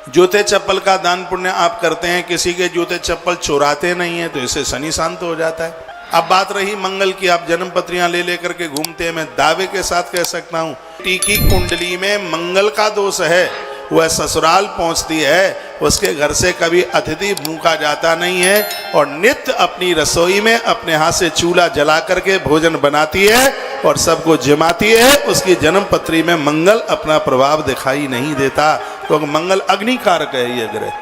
जूते चप्पल का दान पुण्य आप करते हैं, किसी के जूते चप्पल चुराते नहीं है, तो इससे शनि शांत हो जाता है। अब बात रही मंगल की, आप जन्म पत्रियां ले लेकर के घूमते हैं, मैं दावे के साथ कह सकता हूं की कुंडली में मंगल का दोष है, वह ससुराल पहुंचती है, उसके घर से कभी अतिथि भूखा जाता नहीं है, और नित्य अपनी रसोई में अपने हाथ से चूल्हा जला करके भोजन बनाती है और सबको जिमाती है। उसकी जन्म पत्री में मंगल अपना प्रभाव दिखाई नहीं देता, क्योंकि मंगल अग्नि कारक है, ये ग्रह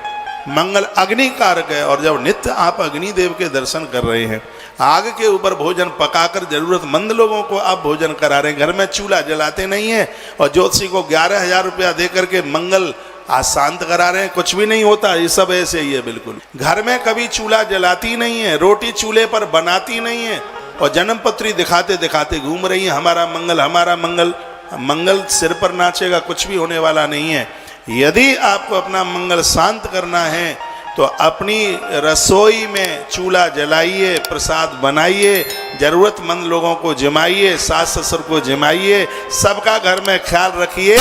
मंगल अग्नि कारक है। और जब नित्य आप अग्नि देव के दर्शन कर रहे हैं, आग के ऊपर भोजन पकाकर जरूरतमंद लोगों को आप भोजन करा रहे हैं, घर में चूल्हा जलाते नहीं है, और ज्योतिषी को 11,000 रुपया दे करके मंगल आज शांत करा रहे हैं, कुछ भी नहीं होता। ये सब ऐसे ही है बिल्कुल। घर में कभी चूल्हा जलाती नहीं है, रोटी चूल्हे पर बनाती नहीं है, और जन्म पत्री दिखाते दिखाते घूम रही है, हमारा मंगल हमारा मंगल। मंगल सिर पर नाचेगा, कुछ भी होने वाला नहीं है। यदि आपको अपना मंगल शांत करना है तो अपनी रसोई में चूल्हा जलाइए, प्रसाद बनाइए, जरूरतमंद लोगों को जिमाइए, सास ससुर को जिमाइए, सबका घर में ख्याल रखिए।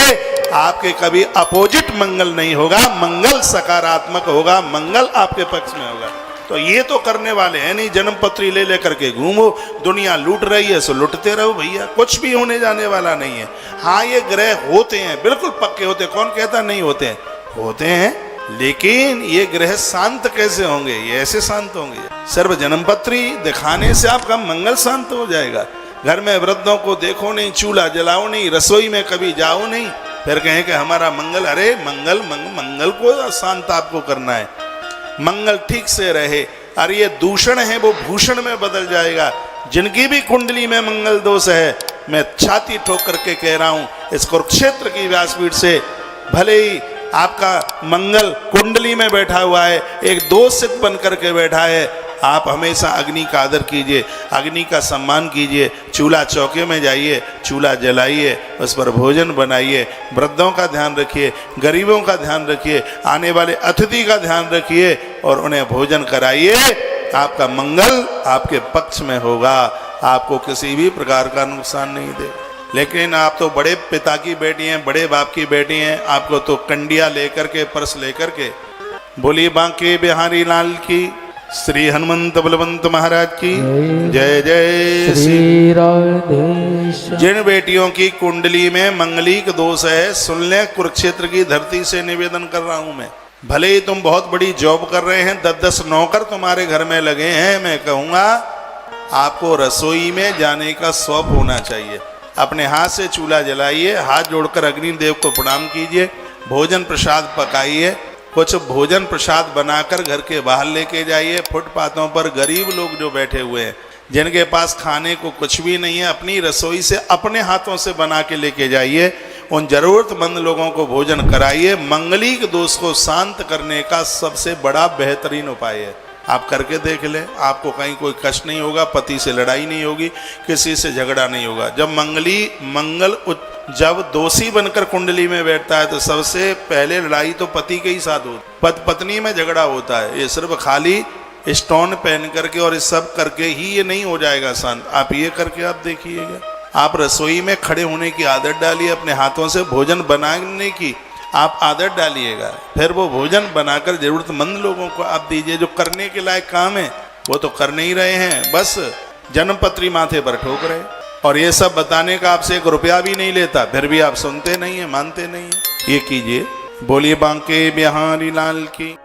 आपके कभी अपोजिट मंगल नहीं होगा, मंगल सकारात्मक होगा, मंगल आपके पक्ष में होगा। तो ये तो करने वाले हैं नहीं, जन्म पत्री ले लेकर के घूमो, दुनिया लूट रही है सो लुटते रहो भैया, कुछ भी होने जाने वाला नहीं है। हाँ, ये ग्रह होते हैं, बिल्कुल पक्के होते हैं, कौन कहता नहीं होते हैं, होते हैं, लेकिन ये ग्रह शांत कैसे होंगे? ये ऐसे शांत होंगे, सर्व जन्म पत्री दिखाने से आपका मंगल शांत हो जाएगा। घर में वृद्धों को देखो नहीं, चूल्हा जलाओ नहीं, रसोई में कभी जाओ नहीं, फिर कहें कि हमारा मंगल। अरे मंगल को शांत आपको करना है, मंगल ठीक से रहे। अरे ये दूषण है वो भूषण में बदल जाएगा। जिनकी भी कुंडली में मंगल दोष है, मैं छाती ठोक करके कह रहा हूं, इस कुरुक्षेत्र की व्यासपीठ से, भले ही आपका मंगल कुंडली में बैठा हुआ है, एक दोषित बन करके बैठा है, आप हमेशा अग्नि का आदर कीजिए, अग्नि का सम्मान कीजिए, चूल्हा चौके में जाइए, चूल्हा जलाइए, उस पर भोजन बनाइए, वृद्धों का ध्यान रखिए, गरीबों का ध्यान रखिए, आने वाले अतिथि का ध्यान रखिए और उन्हें भोजन कराइए। आपका मंगल आपके पक्ष में होगा, आपको किसी भी प्रकार का नुकसान नहीं देगा। लेकिन आप तो बड़े पिता की बेटी हैं, बड़े बाप की बेटी हैं, आपको तो कंडिया लेकर के, पर्स लेकर के। बोलिए बांके बिहारी लाल की, श्री हनुमंत बलवंत महाराज की जय जय श्री राधे। जिन बेटियों की कुंडली में मंगलिक दोष है, सुन ले, कुरुक्षेत्र की धरती से निवेदन कर रहा हूं मैं। भले ही तुम बहुत बड़ी जॉब कर रहे हैं, 10-10 नौकर तुम्हारे घर में लगे हैं, मैं कहूंगा आपको रसोई में जाने का शौक होना चाहिए। अपने हाथ से चूल्हा जलाइए, हाथ जोड़कर अग्निदेव को प्रणाम कीजिए, भोजन प्रसाद पकाइए, कुछ भोजन प्रसाद बनाकर घर के बाहर लेके जाइए। फुटपाथों पर गरीब लोग जो बैठे हुए हैं, जिनके पास खाने को कुछ भी नहीं है, अपनी रसोई से अपने हाथों से बना के लेके जाइए, उन जरूरतमंद लोगों को भोजन कराइए। मंगलिक दोष को शांत करने का सबसे बड़ा बेहतरीन उपाय है। आप करके देख लें, आपको कहीं कोई कष्ट नहीं होगा, पति से लड़ाई नहीं होगी, किसी से झगड़ा नहीं होगा। जब मंगल जब दोषी बनकर कुंडली में बैठता है, तो सबसे पहले लड़ाई तो पति के ही साथ होती, पत्नी में झगड़ा होता है। ये सिर्फ खाली स्टोन पहन करके और इस सब करके ही ये नहीं हो जाएगा शांत। आप ये करके आप देखिएगा, आप रसोई में खड़े होने की आदत डालिए, अपने हाथों से भोजन बनाने की आप आदत डालिएगा, फिर वो भोजन बनाकर जरूरतमंद लोगों को आप दीजिए। जो करने के लायक काम है वो तो कर नहीं रहे हैं, बस जन्म पत्री माथे पर ठोक रहे। और ये सब बताने का आपसे 1 रुपया भी नहीं लेता, फिर भी आप सुनते नहीं है, मानते नहीं है। ये कीजिए। बोलिए बांके बिहारी लाल की।